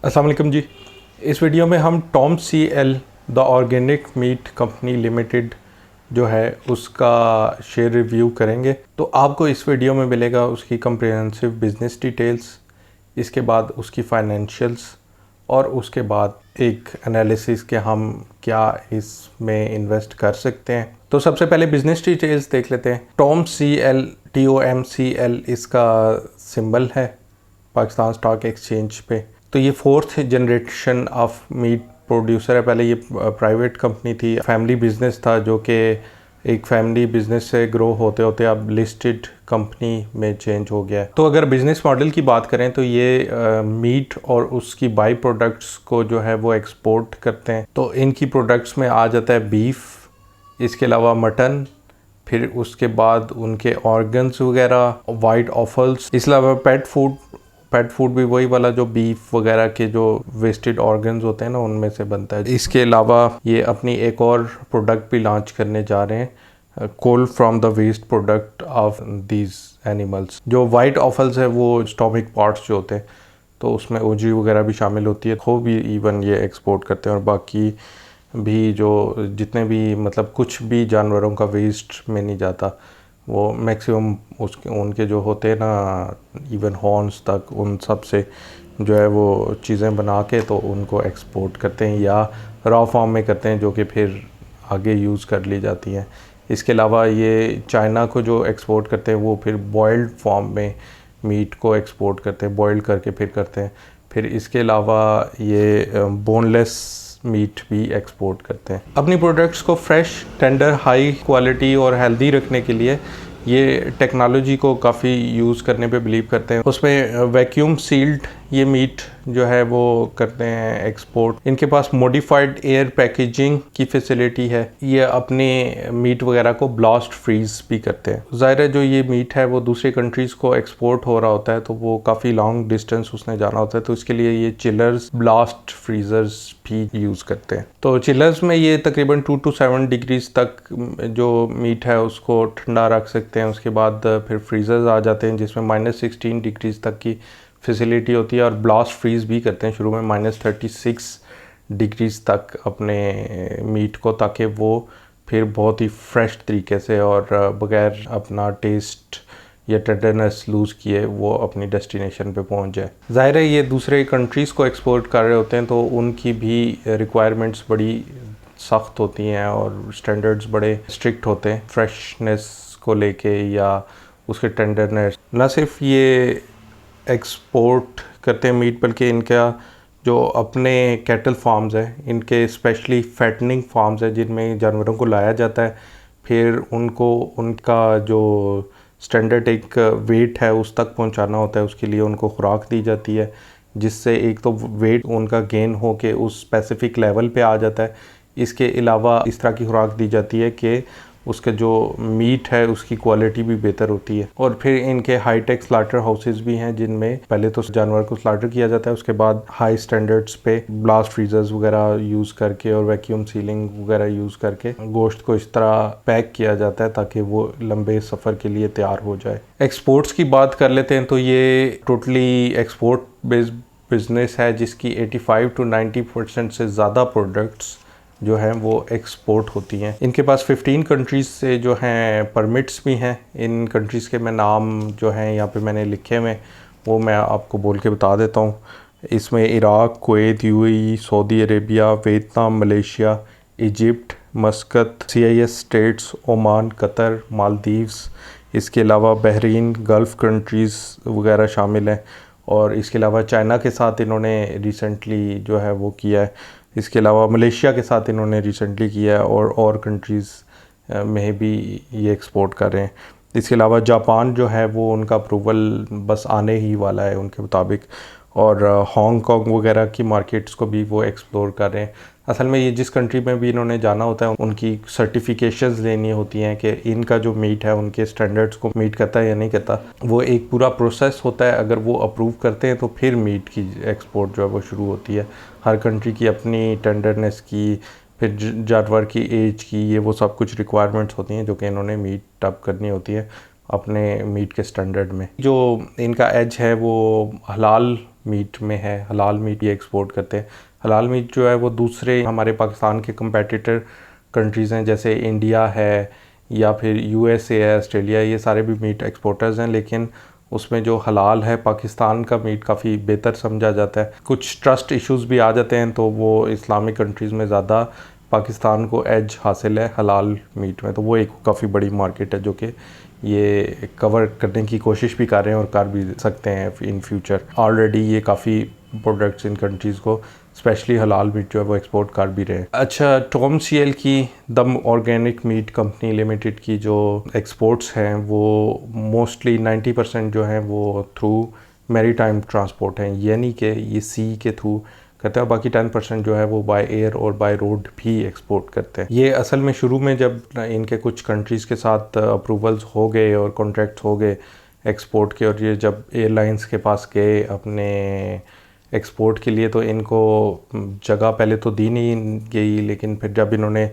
अस्सलाम वालेकुम जी। इस वीडियो में हम Tom C L the organic meat company limited जो है उसका शेयर रिव्यू करेंगे। तो आपको इस वीडियो में मिलेगा उसकी कम्प्रिहेंसिव बिजनेस डिटेल्स, इसके बाद उसकी फाइनेंशियल्स और उसके बाद एक एनालिसिस के हम क्या इसमें इन्वेस्ट कर सकते हैं। तो सबसे पहले बिजनेस डिटेल्स देख लेते हैं। TOMCL इसका सिंबल है पाकिस्तान स्टॉक एक्सचेंज पे। तो ये fourth generation of meat producer है। पहले ये प्राइवेट कंपनी थी, फैमिली बिजनेस था जो कि एक फैमिली बिजनेस से ग्रो होते होते अब लिस्टेड कंपनी में चेंज हो गया है। तो अगर बिजनेस मॉडल की बात करें तो ये मीट और उसकी बाई प्रोडक्ट्स को जो है वो एक्सपोर्ट करते हैं। तो इनकी प्रोडक्ट्स में आ जाता है बीफ, इसके अलावा मटन, फिर उसके बाद उनके ऑर्गन्स वगैरह, वाइट ऑफल्स, इसके अलावा पेट फूड भी वही वाला जो बीफ वगैरह के जो वेस्टेड ऑर्गन्स होते हैं ना उनमें से बनता है। इसके अलावा ये अपनी एक और प्रोडक्ट भी लॉन्च करने जा रहे हैं, coal from the waste product of these animals. जो वाइट ऑफल्स है वो स्टोमिक पार्ट्स जो होते हैं तो उसमें ओजी वगैरह भी शामिल होती है, वो भी इवन ये एक्सपोर्ट करते हैं। और बाकी भी जो जितने भी मतलब कुछ भी जानवरों का वेस्ट में नहीं जाता वो मैक्सिमम उसके उनके जो होते हैं ना इवन हॉर्न्स तक, उन सब से जो है वो चीज़ें बना के तो उनको एक्सपोर्ट करते हैं या रॉ फॉर्म में करते हैं जो कि फिर आगे यूज़ कर ली जाती हैं। इसके अलावा ये चाइना को जो एक्सपोर्ट करते हैं वो फिर बॉइल्ड फॉर्म में मीट को एक्सपोर्ट करते हैं, बॉइल्ड करके फिर करते हैं। फिर इसके अलावा ये बोनलेस मीट भी एक्सपोर्ट करते हैं। अपनी प्रोडक्ट्स को फ्रेश, टेंडर, हाई क्वालिटी और हेल्दी रखने के लिए ये टेक्नोलॉजी को काफ़ी यूज़ करने पे बिलीव करते हैं। उसमें वैक्यूम सील्ड ये मीट जो है वो करते हैं एक्सपोर्ट। इनके पास मॉडिफाइड एयर पैकेजिंग की फैसिलिटी है। ये अपने मीट वगैरह को ब्लास्ट फ्रीज भी करते हैं। ज़ाहिर है जो ये मीट है वो दूसरी कंट्रीज़ को एक्सपोर्ट हो रहा होता है तो वो काफ़ी लॉन्ग डिस्टेंस उसने जाना होता है, तो इसके लिए ये चिलर्स, ब्लास्ट फ्रीजर्स भी यूज़ करते हैं। तो चिलर्स में ये तकरीबन 2 to 7 डिग्रीज तक जो मीट है उसको ठंडा रख सकते हैं। उसके बाद फिर फ्रीजर्स आ जाते हैं जिसमें -16 डिग्रीज तक की फैसिलिटी होती है और ब्लास्ट फ्रीज भी करते हैं शुरू में -36 डिग्रीज तक अपने मीट को, ताकि वो फिर बहुत ही फ्रेश तरीके से और बगैर अपना टेस्ट या टेंडरनेस लूज़ किए वो अपनी डेस्टिनेशन पे पहुंच जाए। ज़ाहिर है ये दूसरे कंट्रीज़ को एक्सपोर्ट कर रहे होते हैं तो उनकी भी रिक्वायरमेंट्स बड़ी सख्त होती हैं और स्टैंडर्ड्स बड़े स्ट्रिक्ट होते हैं फ्रेशनेस को लेके या उसके टेंडरनेस। ना सिर्फ ये एक्सपोर्ट करते हैं मीट बल्कि इनका जो अपने कैटल फार्म्स हैं, इनके स्पेशली फैटनिंग फार्म्स हैं जिनमें जानवरों को लाया जाता है, फिर उनको उनका जो स्टैंडर्ड एक वेट है उस तक पहुंचाना होता है। उसके लिए उनको खुराक दी जाती है जिससे एक तो वेट उनका गेन हो के उस स्पेसिफिक लेवल पे आ जाता है। इसके अलावा इस तरह की खुराक दी जाती है कि उसके जो मीट है उसकी क्वालिटी भी बेहतर होती है। और फिर इनके हाईटेक स्लाटर हाउसेस भी हैं जिनमें पहले तो जानवर को स्लाटर किया जाता है, उसके बाद हाई स्टैंडर्ड्स पे ब्लास्ट फ्रीजर्स वगैरह यूज़ करके और वैक्यूम सीलिंग वगैरह यूज़ करके गोश्त को इस तरह पैक किया जाता है ताकि वो लंबे सफ़र के लिए तैयार हो जाए। एक्सपोर्ट्स की बात कर लेते हैं तो ये टोटली एक्सपोर्ट बेस्ड बिजनेस है जिसकी 85 to 90% से ज़्यादा प्रोडक्ट्स जो हैं वो एक्सपोर्ट होती हैं। इनके पास 15 कंट्रीज़ से जो हैं परमिट्स भी हैं। इन कंट्रीज़ के मैं नाम जो हैं यहाँ पे मैंने लिखे हुए वो मैं आपको बोल के बता देता हूँ। इसमें Iraq, Kuwait, UAE, Saudi Arabia, Vietnam, Malaysia, Egypt, मस्कत, CIS states, Oman, Qatar, Maldives, इसके अलावा बहरीन, गल्फ़ कंट्रीज़ वगैरह शामिल हैं। और इसके अलावा चाइना के साथ इन्होंने रिसेंटली जो है वो किया है। इसके अलावा मलेशिया के साथ इन्होंने रिसेंटली किया है और कंट्रीज़ में भी ये एक्सपोर्ट कर रहे हैं। इसके अलावा जापान जो है वो उनका अप्रूवल बस आने ही वाला है उनके मुताबिक, और हांगकांग वगैरह की मार्केट्स को भी वो एक्सप्लोर कर रहे हैं। असल में ये जिस कंट्री में भी इन्होंने जाना होता है उनकी सर्टिफिकेशंस लेनी होती हैं कि इनका जो मीट है उनके स्टैंडर्ड्स को मीट करता है या नहीं करता। वो एक पूरा प्रोसेस होता है। अगर वो अप्रूव करते हैं तो फिर मीट की एक्सपोर्ट जो है वो शुरू होती है। हर कंट्री की अपनी टेंडरनेस की, फिर जानवर की एज की, ये वो सब कुछ रिक्वायरमेंट्स होती हैं जो कि इन्होंने मीट अप करनी होती है अपने मीट के स्टैंडर्ड में। जो इनका एज है वो हलाल मीट में है, हलाल मीट ये एक्सपोर्ट करते हैं। हलाल मीट जो है वो दूसरे हमारे पाकिस्तान के कंपेटिटर कंट्रीज़ हैं, जैसे इंडिया है या फिर यूएसए है, ऑस्ट्रेलिया, ये सारे भी मीट एक्सपोर्टर्स हैं, लेकिन उसमें जो हलाल है पाकिस्तान का मीट काफ़ी बेहतर समझा जाता है। कुछ ट्रस्ट इश्यूज़ भी आ जाते हैं, तो वो इस्लामिक कंट्रीज़ में ज़्यादा पाकिस्तान को एज हासिल है हलाल मीट में, तो वो एक काफ़ी बड़ी मार्केट है जो कि ये कवर करने की कोशिश भी कर रहे हैं और कर भी सकते हैं इन फ्यूचर। ऑलरेडी ये काफ़ी प्रोडक्ट्स इन कंट्रीज़ को स्पेशली हलाल मीट जो है वो एक्सपोर्ट कर भी रहे हैं। अच्छा, टॉम सीएल की दम ऑर्गेनिक मीट कंपनी लिमिटेड की जो एक्सपोर्ट्स हैं वो मोस्टली 90% जो हैं वो थ्रू मैरीटाइम ट्रांसपोर्ट हैं, यानी कि ये सी के थ्रू करते हैं। बाकी 10% जो है वो बाय एयर और बाय रोड भी एक्सपोर्ट करते हैं। ये असल में शुरू में जब इनके कुछ कंट्रीज़ के साथ अप्रूवल्स हो गए और कॉन्ट्रैक्ट्स हो गए एक्सपोर्ट के, और ये जब एयरलाइंस के पास गए अपने एक्सपोर्ट के लिए, तो इनको जगह पहले तो दी नहीं गई, लेकिन फिर जब इन्होंने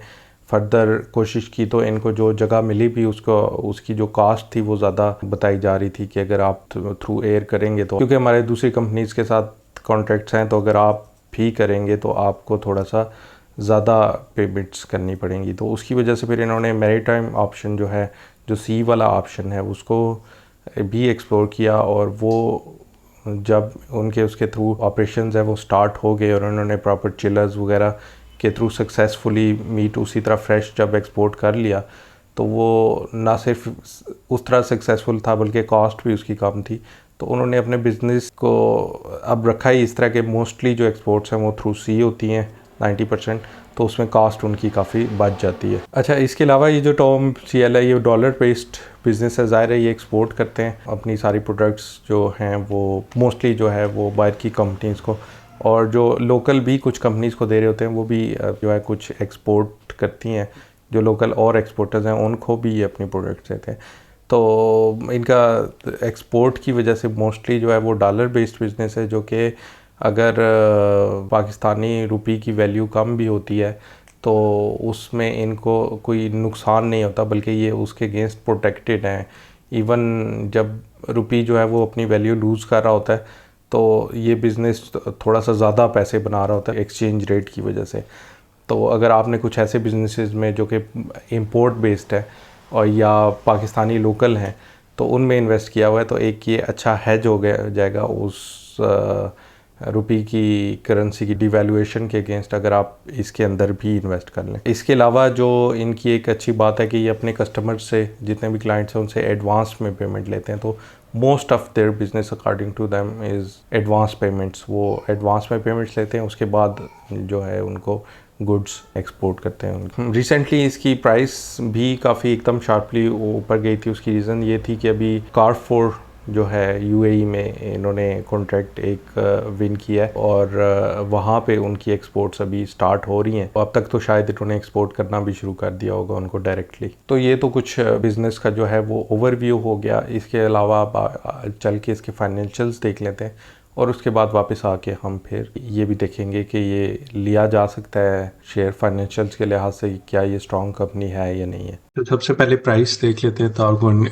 फर्दर कोशिश की तो इनको जो जगह मिली भी उसकी जो कास्ट थी वो ज़्यादा बताई जा रही थी कि अगर आप थ्रू एयर करेंगे तो, क्योंकि हमारे दूसरी कंपनीज़ के साथ कॉन्ट्रैक्ट्स हैं, तो अगर आप भी करेंगे तो आपको थोड़ा सा ज़्यादा पेमेंट्स करनी पड़ेंगी। तो उसकी वजह से फिर इन्होंने मैरीटाइम ऑप्शन जो है, जो सी वाला ऑप्शन है, उसको भी एक्सप्लोर किया, और वो जब उनके उसके थ्रू ऑपरेशंस है वो स्टार्ट हो गए और उन्होंने प्रॉपर चिलर्स वगैरह के थ्रू सक्सेसफुली मीट उसी तरह फ्रेश जब एक्सपोर्ट कर लिया, तो वो ना सिर्फ उस तरह सक्सेसफुल था बल्कि कॉस्ट भी उसकी कम थी। तो उन्होंने अपने बिज़नेस को अब रखा ही इस तरह के मोस्टली जो एक्सपोर्ट्स हैं वो थ्रू सी होती हैं 90%, तो उसमें कास्ट उनकी काफ़ी बच जाती है। अच्छा, इसके अलावा ये जो टॉम सीएल है ये डॉलर बेस्ड बिज़नेस है, ज़ाहिर है ये एक्सपोर्ट करते हैं अपनी सारी प्रोडक्ट्स जो हैं वो मोस्टली जो है वो बाहर की कंपनीज़ को, और जो लोकल भी कुछ कंपनीज़ को दे रहे होते हैं वो भी जो है कुछ एक्सपोर्ट करती हैं, जो लोकल और एक्सपोर्टर्स हैं उनको भी ये अपनी प्रोडक्ट्स देते हैं। तो इनका एक्सपोर्ट की वजह से मोस्टली जो है वो डॉलर बेस्ड बिज़नेस है, जो कि अगर पाकिस्तानी रुपये की वैल्यू कम भी होती है तो उसमें इनको कोई नुकसान नहीं होता, बल्कि ये उसके अगेंस्ट प्रोटेक्टेड हैं। इवन जब रुपये जो है वो अपनी वैल्यू लूज़ कर रहा होता है तो ये बिज़नेस थोड़ा सा ज़्यादा पैसे बना रहा होता है एक्सचेंज रेट की वजह से। तो अगर आपने कुछ ऐसे बिज़नेसेस में जो कि इंपोर्ट बेस्ड है और या पाकिस्तानी लोकल हैं तो उनमें इन्वेस्ट किया हुआ है, तो एक ये अच्छा हैज हो गया जाएगा उस रुपये की करेंसी की डिवैल्यूएशन के अगेंस्ट, अगर आप इसके अंदर भी इन्वेस्ट कर लें। इसके अलावा जो इनकी एक अच्छी बात है कि ये अपने कस्टमर्स से, जितने भी क्लाइंट्स हैं उनसे एडवांस में पेमेंट लेते हैं। तो most of their business according to them is advance payments. वो एडवांस में पेमेंट्स लेते हैं, उसके बाद जो है उनको गुड्स एक्सपोर्ट करते हैं। रिसेंटली इसकी प्राइस भी काफ़ी एकदम शार्पली ऊपर गई थी। उसकी रीज़न ये थी कि अभी कारफोर जो है यूएई में इन्होंने कॉन्ट्रैक्ट एक विन किया है और वहाँ पे उनकी एक्सपोर्ट्स अभी स्टार्ट हो रही हैं। अब तक तो शायद इन्होंने एक्सपोर्ट करना भी शुरू कर दिया होगा उनको डायरेक्टली। तो ये तो कुछ बिज़नेस का जो है वो ओवरव्यू हो गया। इसके अलावा आप चल के इसके फाइनेंशियल्स देख लेते हैं और उसके बाद वापस आके हम फिर ये भी देखेंगे कि ये लिया जा सकता है शेयर फाइनेंशियल्स के लिहाज से, क्या ये स्ट्रॉन्ग कंपनी है या नहीं है। तो सबसे पहले प्राइस देख लेते हैं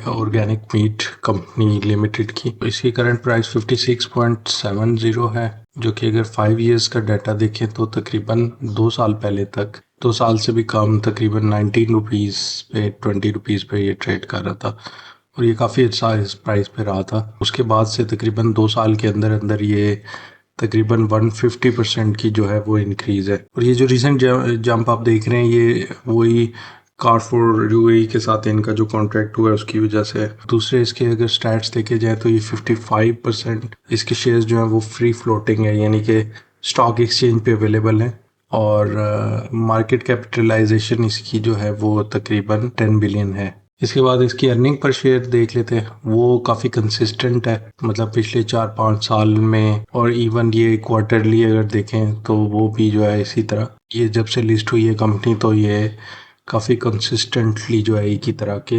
ऑर्गेनिक मीट कंपनी लिमिटेड की। इसकी करंट प्राइस 56.70 है, जो कि अगर 5 इयर्स का डाटा देखें तो तकरीबन 2 साल पहले तक 2 साल से भी कम, तकरीबन 19 रुपीज़ पे 20 रुपीज़ पे ये ट्रेड कर रहा था और ये काफ़ी अच्छा इस प्राइस पे रहा था। उसके बाद से तकरीबन 2 साल के अंदर अंदर ये तकरीबन 150% की जो है वो इंक्रीज़ है। और ये जो रिसेंट जंप आप देख रहे हैं ये वही कारफोर यूएई के साथ इनका जो कॉन्ट्रैक्ट हुआ है उसकी वजह से। दूसरे इसके अगर स्टैट्स देखे जाए तो ये 55% इसके शेयर्स जो हैं वो फ्री फ्लोटिंग है, यानी कि स्टॉक एक्सचेंज पे अवेलेबल है। और मार्केट कैपिटलाइजेशन इसकी जो है वो तकरीबन 10 बिलियन है। इसके बाद इसकी अर्निंग पर शेयर देख लेते हैं, वो काफ़ी कंसिस्टेंट है, मतलब पिछले 4-5 साल में, और इवन ये क्वार्टरली अगर देखें तो वो भी जो है इसी तरह। ये जब से लिस्ट हुई है कंपनी तो ये काफ़ी कंसिस्टेंटली जो है एक ही तरह के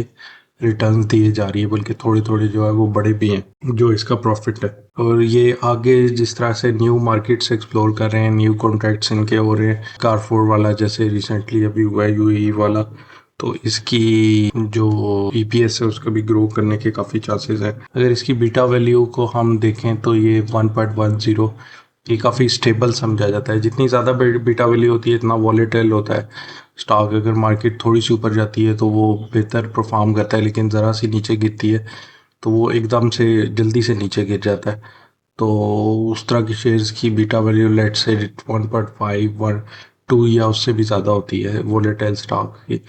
रिटर्न दिए जा रही है, बल्कि थोड़े थोड़े जो है वो बड़े भी हैं जो इसका प्रॉफिट है। और ये आगे जिस तरह से न्यू मार्केट्स एक्सप्लोर कर रहे हैं, न्यू कॉन्ट्रैक्ट्स इनके हो रहे हैं, कारफोर वाला जैसे रिसेंटली अभी हुआ है यूएई वाला, तो इसकी जो EPS है उसका भी ग्रो करने के काफ़ी चांसेस हैं। अगर इसकी बीटा वैल्यू को हम देखें तो ये 1.10, ये काफ़ी स्टेबल समझा जाता है। जितनी ज़्यादा बीटा वैल्यू होती है इतना वॉलेटाइल होता है स्टॉक। अगर मार्केट थोड़ी सी ऊपर जाती है तो वो बेहतर परफॉर्म करता है, लेकिन ज़रा सी नीचे गिरती है तो वो एकदम से जल्दी से नीचे गिर जाता है। तो उस तरह की शेयर्स की बीटा वैल्यू लेट से 1.5 1.2 या उससे भी ज़्यादा होती है वोलेटाइल स्टॉक की।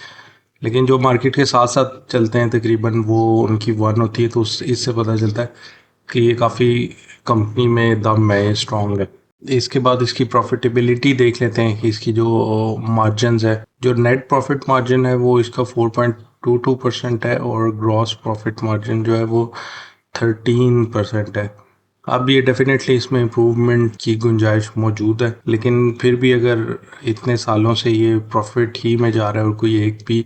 लेकिन जो मार्केट के साथ साथ चलते हैं तकरीबन वो उनकी 1 होती है, तो इससे पता चलता है कि ये काफ़ी कंपनी में दम है, स्ट्रॉन्ग है। इसके बाद इसकी प्रॉफिटेबिलिटी देख लेते हैं कि इसकी जो मार्जिनस है, जो नेट प्रॉफिट मार्जिन है वो इसका 4.22% है और ग्रॉस प्रॉफिट मार्जिन जो है वो 13% है। अब ये डेफिनेटली इसमें इम्प्रूवमेंट की गुंजाइश मौजूद है, लेकिन फिर भी अगर इतने सालों से ये प्रॉफिट ही में जा रहा है और कोई एक भी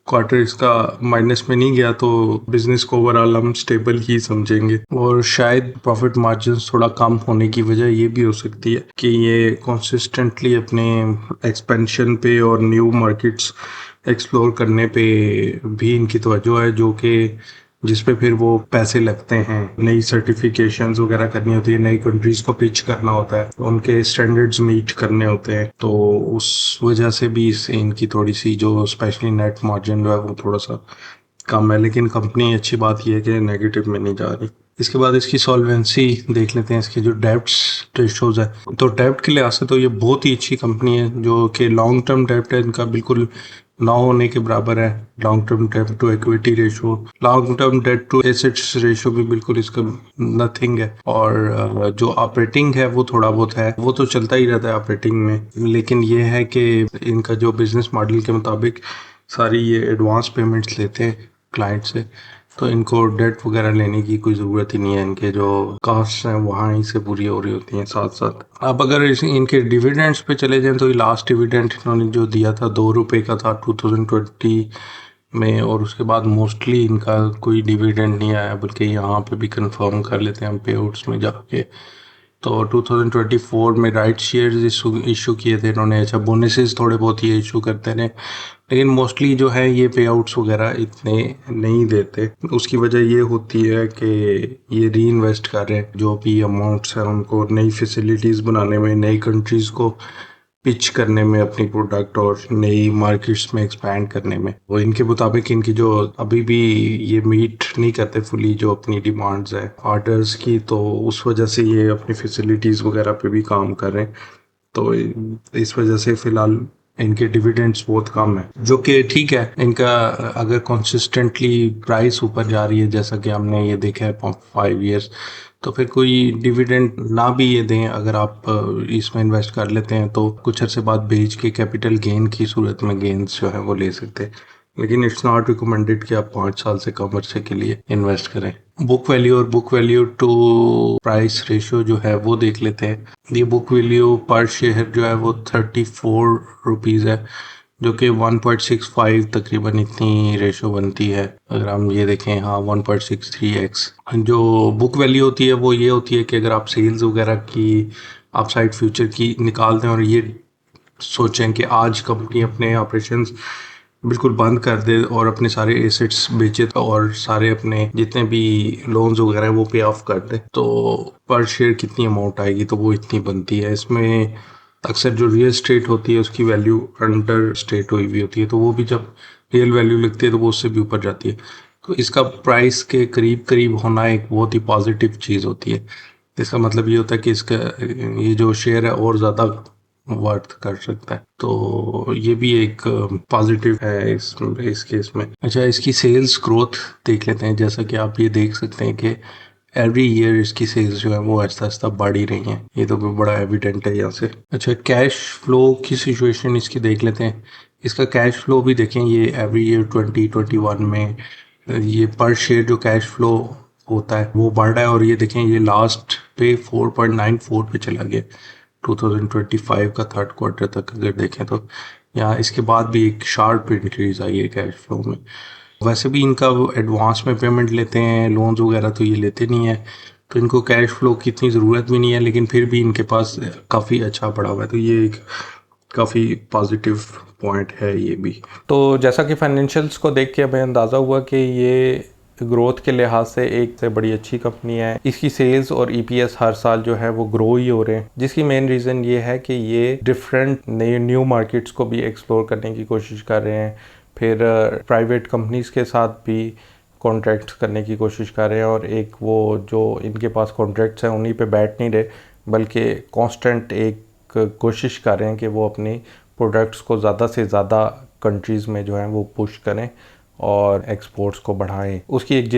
क्वार्टर इसका माइनस में नहीं गया तो बिजनेस को ओवरऑल हम स्टेबल ही समझेंगे। और शायद प्रॉफिट मार्जिन थोड़ा कम होने की वजह ये भी हो सकती है कि ये कंसिस्टेंटली अपने एक्सपेंशन पे और न्यू मार्केट्स एक्सप्लोर करने पे भी इनकी तवज्जो है, जो कि जिस पे फिर वो पैसे लगते हैं। नई सर्टिफिकेशंस वगैरह करनी होती है, नई कंट्रीज को पिच करना होता है, उनके स्टैंडर्ड्स मीट करने होते हैं, तो उस वजह से भी इनकी थोड़ी सी जो स्पेशली नेट मार्जिन जो है वो थोड़ा सा कम है। लेकिन कंपनी अच्छी बात यह है कि नेगेटिव में नहीं जा रही। इसके बाद इसकी सॉल्वेंसी देख लेते हैं, इसके जो डेब्ट्स रेशोज है। तो डेब्ट के लिहाज से तो ये बहुत ही अच्छी कंपनी है, जो कि लॉन्ग टर्म डेब्ट है इनका बिल्कुल ना होने के बराबर है। Long term debt to equity ratio, long term debt to assets ratio भी बिल्कुल इसका नथिंग है। और जो ऑपरेटिंग है वो थोड़ा बहुत है, वो तो चलता ही रहता है ऑपरेटिंग में। लेकिन ये है कि इनका जो बिजनेस मॉडल के मुताबिक सारी ये एडवांस पेमेंट्स लेते हैं क्लाइंट से, तो इनको डेट वगैरह लेने की कोई ज़रूरत ही नहीं है। इनके जो कास्ट हैं वहाँ ही से पूरी हो रही होती हैं साथ साथ। अब अगर इनके डिविडेंड्स पे चले जाएं तो ये लास्ट डिविडेंड इन्होंने जो दिया था 2 रुपये का था 2020 में, और उसके बाद मोस्टली इनका कोई डिविडेंड नहीं आया। बल्कि यहाँ पे भी कंफर्म कर लेते हैं हम पे आउट्स में जाके, तो 2024 में राइट शेयर्स इशू किए थे इन्होंने। अच्छा, बोनसेस थोड़े बहुत ये इशू करते रहे, लेकिन मोस्टली जो है ये पे आउट्स वगैरह इतने नहीं देते। उसकी वजह ये होती है कि ये री इन्वेस्ट कर रहे हैं जो भी अमाउंट्स हैं उनको नई फैसिलिटीज़ बनाने में, नई कंट्रीज़ को पिच करने में अपनी प्रोडक्ट, और नई मार्केट्स में एक्सपैंड करने में। वो इनके मुताबिक इनकी जो अभी भी ये मीट नहीं करते फुली जो अपनी डिमांड्स है ऑर्डर्स की, तो उस वजह से ये अपनी फैसिलिटीज़ वगैरह पे भी काम कर रहे हैं। तो इस वजह से फ़िलहाल इनके डिविडेंड्स बहुत कम है, जो कि ठीक है। इनका अगर कंसिस्टेंटली प्राइस ऊपर जा रही है जैसा कि हमने ये देखा है 5 ईयर्स, तो फिर कोई डिविडेंड ना भी ये दें, अगर आप इसमें इन्वेस्ट कर लेते हैं तो कुछ अर्से बाद बेच के कैपिटल गेन की सूरत में गेन्स जो है वो ले सकते हैं। लेकिन इट्स नॉट रिकमेंडेड कि आप 5 साल से कम अर्से के लिए इन्वेस्ट करें। बुक वैल्यू और book value to price ratio जो है वो देख लेते हैं। ये बुक वैल्यू पर शेयर जो है वो 34 रुपीज़ है, जो कि 1.65 तकरीबन इतनी रेशो बनती है। अगर हम ये देखें, हाँ 1.63x। जो बुक वैल्यू होती है वो ये होती है कि अगर आप सेल्स वगैरह की अपसाइड फ्यूचर की निकाल दें और ये सोचें कि आज कंपनी अपने ऑपरेशंस बिल्कुल बंद कर दे और अपने सारे एसेट्स बेचे और सारे अपने जितने भी लोन्स वगैरह हैं वो पे ऑफ कर दे, तो पर शेयर कितनी अमाउंट आएगी, तो वो इतनी बनती है। इसमें अक्सर जो रियल स्टेट होती है उसकी वैल्यू अंडर स्टेट हुई हुई होती है, तो वो भी जब रियल वैल्यू लगती है तो वो उससे भी ऊपर जाती है। तो इसका प्राइस के करीब करीब होना एक बहुत ही पॉजिटिव चीज़ होती है। इसका मतलब ये होता है कि इसका ये जो शेयर है और ज़्यादा वर्थ कर सकता है, तो ये भी एक पॉजिटिव है इस केस में। अच्छा, इसकी सेल्स ग्रोथ देख लेते हैं। जैसा कि आप ये देख सकते हैं कि एवरी ईयर इसकी सेल्स जो है वो आहिस्ता आहिस्ता बढ़ ही रही हैं, ये तो बड़ा एविडेंट है यहाँ से। अच्छा, कैश फ्लो की सिचुएशन इसकी देख लेते हैं। इसका कैश फ्लो भी देखें, ये एवरी ईयर 2021 में ये पर शेयर जो कैश फ्लो होता है वो बढ़ रहा है, और ये देखें ये लास्ट पे 4.94 पे चला गया 2025 का थर्ड क्वार्टर तक अगर देखें तो। यहाँ इसके बाद भी एक शार्प इंक्रीज आई है कैश फ्लो में। वैसे भी इनका एडवांस में पेमेंट लेते हैं, लोन्स वगैरह तो ये लेते नहीं है, तो इनको कैश फ्लो की इतनी ज़रूरत भी नहीं है, लेकिन फिर भी इनके पास काफ़ी अच्छा पड़ा हुआ है, तो ये एक काफ़ी पॉजिटिव पॉइंट है ये भी। तो जैसा कि फाइनेंशियल्स को देख के हमें अंदाज़ा हुआ कि ये ग्रोथ के लिहाज से एक से बड़ी अच्छी कंपनी है। इसकी सेल्स और ईपीएस हर साल जो है वो ग्रो ही हो रहे हैं, जिसकी मेन रीज़न ये है कि ये डिफरेंट नए न्यू मार्केट्स को भी एक्सप्लोर करने की कोशिश कर रहे हैं। फिर प्राइवेट कंपनीज़ के साथ भी कॉन्ट्रैक्ट्स करने की कोशिश कर रहे हैं, और एक वो जो इनके पास कॉन्ट्रैक्ट्स हैं उन्हीं पे बैठ नहीं रहे, बल्कि कांस्टेंट एक कोशिश कर रहे हैं कि वो अपनी प्रोडक्ट्स को ज़्यादा से ज़्यादा कंट्रीज़ में जो है वो पुश करें और एक्सपोर्ट्स को बढ़ाएं। उसकी एक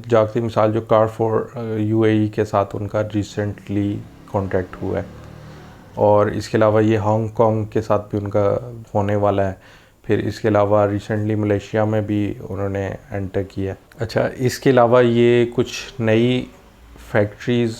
जागती मिसाल जो कार4 यूएई के साथ उनका रिसेंटली कॉन्ट्रैक्ट हुआ है, और इसके अलावा ये हांगकांग के साथ भी उनका होने वाला है। फिर इसके अलावा रिसेंटली मलेशिया में भी उन्होंने एंटर किया। अच्छा, इसके अलावा ये कुछ नई फैक्ट्रीज़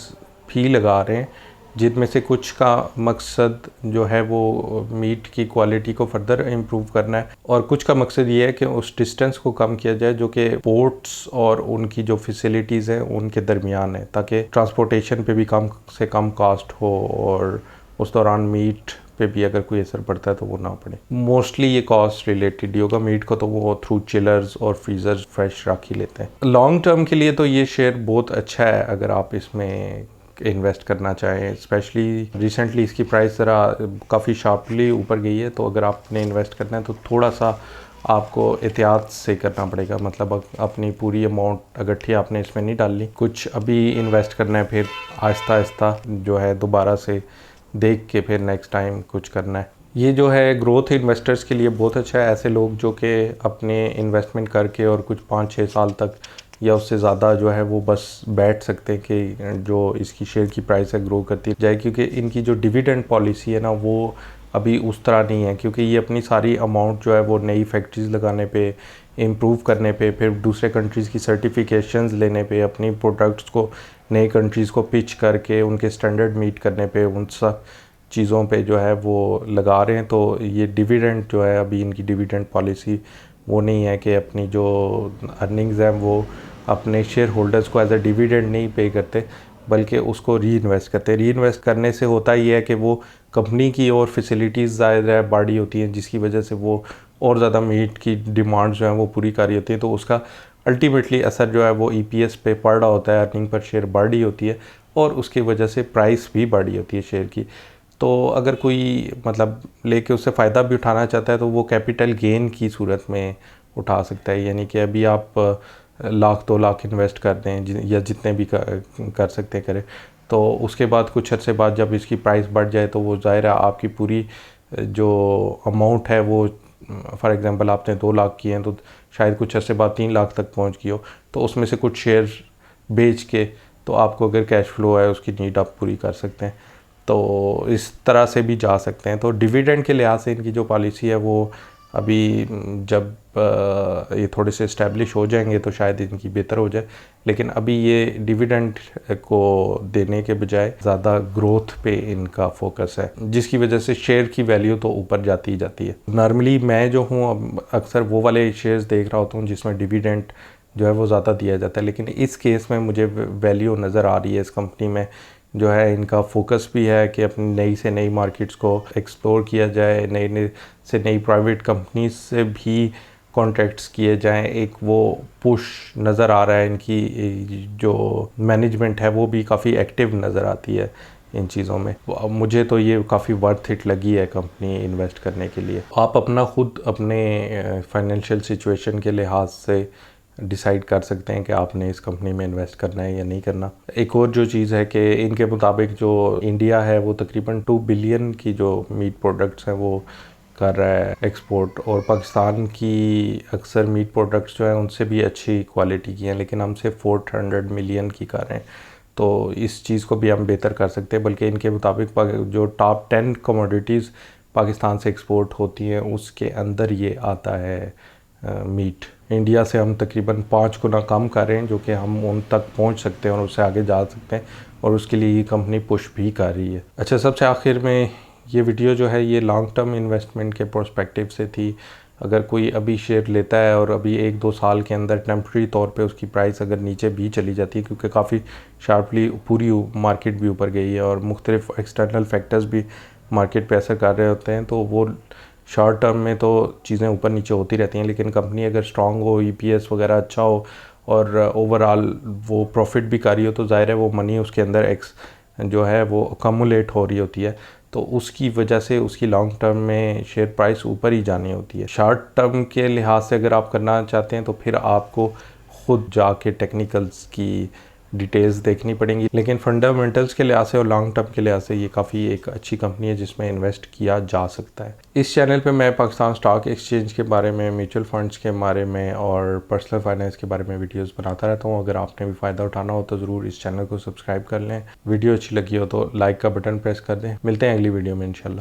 भी लगा रहे हैं, जिनमें से कुछ का मकसद जो है वो मीट की क्वालिटी को फर्दर इम्प्रूव करना है, और कुछ का मकसद ये है कि उस डिस्टेंस को कम किया जाए जो कि पोर्ट्स और उनकी जो फैसिलिटीज़ हैं उनके दरमियान है, ताकि ट्रांसपोर्टेशन पे भी कम से कम कास्ट हो और उस दौरान मीट पे भी अगर कोई असर पड़ता है तो वो ना पड़े। मोस्टली ये कॉस्ट रिलेटेड ही होगा। मीट को तो वो थ्रू चिलर्स और फ्रीज़र्स फ्रेश रख ही लेते हैं। लॉन्ग टर्म के लिए तो ये शेयर बहुत अच्छा है अगर आप इसमें इन्वेस्ट करना चाहें। स्पेशली रिसेंटली इसकी प्राइस ज़रा काफ़ी शार्पली ऊपर गई है, तो अगर आपने इन्वेस्ट करना है तो थोड़ा सा आपको एहतियात से करना पड़ेगा। मतलब अपनी पूरी अमाउंट इकट्ठी आपने इसमें नहीं डालनी, कुछ अभी इन्वेस्ट करना है, फिर आहिस्ता आहिस्ता जो है दोबारा से देख के फिर नेक्स्ट टाइम कुछ करना है। ये जो है ग्रोथ इन्वेस्टर्स के लिए बहुत अच्छा है। ऐसे लोग जो कि अपने इन्वेस्टमेंट करके और कुछ 5-6 साल तक या उससे ज़्यादा जो है वो बस बैठ सकते हैं कि जो इसकी शेयर की प्राइस है ग्रो करती जाए, क्योंकि इनकी जो डिविडेंड पॉलिसी है ना वो अभी उस तरह नहीं है, क्योंकि ये अपनी सारी अमाउंट जो है वो नई फैक्ट्रीज़ लगाने पे, इम्प्रूव करने पे, फिर दूसरे कंट्रीज़ की सर्टिफिकेशंस लेने पे, अपनी प्रोडक्ट्स को नई कंट्रीज़ को पिच करके उनके स्टैंडर्ड मीट करने पे, उन सब चीज़ों पे जो है वो लगा रहे हैं। तो ये डिविडेंड जो है अभी इनकी डिविडेंड पॉलिसी वो नहीं है कि अपनी जो अर्निंग्स हैं वो अपने शेयर होल्डर्स को एज अ डिविडेंड नहीं पे करते, बल्कि उसको री इन्वेस्ट करते हैं। री इन्वेस्ट करने से होता ये है कि वो कंपनी की और फैसिलिटीज़ ज़्यादा बढ़ी होती हैं, जिसकी वजह से वो और ज़्यादा मीट की डिमांड जो है वो पूरी कर रही होती है। तो उसका अल्टीमेटली असर जो है वो ईपीएस पे पड़ रहा होता है, अर्निंग पर शेयर बढ़ रही होती है, और उसकी वजह से प्राइस भी बढ़ी होती है शेयर की। तो अगर कोई मतलब लेके उससे फ़ायदा भी उठाना चाहता है तो वो कैपिटल गेन की सूरत में उठा सकता है। यानी कि अभी आप 1,00,000-2 लाख इन्वेस्ट कर दें या जितने भी कर सकते हैं करें, तो उसके बाद कुछ अर्से बाद जब इसकी प्राइस बढ़ जाए तो वो ज़ाहिर है आपकी पूरी जो अमाउंट है वो, फॉर एग्ज़ाम्पल आपने 2 लाख किए हैं तो शायद कुछ अर्से बाद 3 लाख तक पहुंच गई हो, तो उसमें से कुछ शेयर बेच के तो आपको अगर कैश फ्लो है उसकी नीड आप पूरी कर सकते हैं। तो इस तरह से भी जा सकते हैं। तो डिविडेंड के लिहाज से इनकी जो पॉलिसी है वो अभी जब ये थोड़े से इस्टेब्लिश हो जाएंगे तो शायद इनकी बेहतर हो जाए, लेकिन अभी ये डिविडेंड को देने के बजाय ज़्यादा ग्रोथ पे इनका फोकस है, जिसकी वजह से शेयर की वैल्यू तो ऊपर जाती ही जाती है। नॉर्मली मैं जो हूँ अक्सर वो वाले शेयर्स देख रहा होता हूँ जिसमें डिविडेंड जो है वो ज़्यादा दिया जाता है, लेकिन इस केस में मुझे वैल्यू नज़र आ रही है इस कंपनी में। जो है इनका फोकस भी है कि अपनी नई से नई मार्केट्स को एक्सप्लोर किया जाए, नई से नई प्राइवेट कंपनीज से भी कॉन्ट्रैक्ट्स किए जाएं। एक वो पुश नज़र आ रहा है, इनकी जो मैनेजमेंट है वो भी काफ़ी एक्टिव नज़र आती है इन चीज़ों में। मुझे तो ये काफ़ी वर्थ इट लगी है कंपनी इन्वेस्ट करने के लिए। आप अपना खुद अपने फाइनेंशियल सिचुएशन के लिहाज से डिसाइड कर सकते हैं कि आपने इस कंपनी में इन्वेस्ट करना है या नहीं करना। एक और जो चीज़ है कि इनके मुताबिक जो इंडिया है वो तकरीबन 2 बिलियन की जो मीट प्रोडक्ट्स हैं वो कर रहा है एक्सपोर्ट, और पाकिस्तान की अक्सर मीट प्रोडक्ट्स जो हैं उनसे भी अच्छी क्वालिटी की हैं, लेकिन हमसे 400 मिलियन की कर रहे हैं। तो इस चीज़ को भी हम बेहतर कर सकते हैं। बल्कि इनके मुताबिक जो टॉप 10 कमोडिटीज़ पाकिस्तान से एक्सपोर्ट होती हैं उसके अंदर ये आता है मीट। इंडिया से हम तकरीबन 5 गुना कम कर रहे हैं, जो कि हम उन तक पहुंच सकते हैं और उससे आगे जा सकते हैं, और उसके लिए ये कंपनी पुश भी कर रही है। अच्छा, सबसे आखिर में ये वीडियो जो है ये लॉन्ग टर्म इन्वेस्टमेंट के पर्सपेक्टिव से थी। अगर कोई अभी शेयर लेता है और अभी 1-2 साल के अंदर टेम्प्रेरी तौर पे उसकी प्राइस अगर नीचे भी चली जाती है, क्योंकि काफ़ी शार्पली पूरी मार्केट भी ऊपर गई है और मुख्तलिफ एक्सटर्नल फैक्टर्स भी मार्केट पे असर कर रहे होते हैं, तो वो शॉर्ट टर्म में तो चीज़ें ऊपर नीचे होती रहती हैं, लेकिन कंपनी अगर स्ट्रांग हो, ईपीएस वगैरह अच्छा हो और ओवरऑल वो प्रॉफिट भी कर रही हो, तो ज़ाहिर है वो मनी उसके अंदर जो है वो अकमुलेट हो रही होती है, तो उसकी वजह से उसकी लॉन्ग टर्म में शेयर प्राइस ऊपर ही जानी होती है। शॉर्ट टर्म के लिहाज से अगर आप करना चाहते हैं तो फिर आपको खुद जाके टेक्निकल्स की डिटेल्स देखनी पड़ेंगी, लेकिन फंडामेंटल्स के लिहाज से और लॉन्ग टर्म के लिहाज से ये काफ़ी एक अच्छी कंपनी है जिसमें इन्वेस्ट किया जा सकता है। इस चैनल पे मैं पाकिस्तान स्टॉक एक्सचेंज के बारे में, म्यूचुअल फंड्स के बारे में और पर्सनल फाइनेंस के बारे में वीडियोस बनाता रहता हूँ। अगर आपने भी फ़ायदा उठाना हो तो ज़रूर इस चैनल को सब्सक्राइब कर लें। वीडियो अच्छी लगी हो तो लाइक का बटन प्रेस कर दें। मिलते हैं अगली वीडियो में इंशाल्लाह।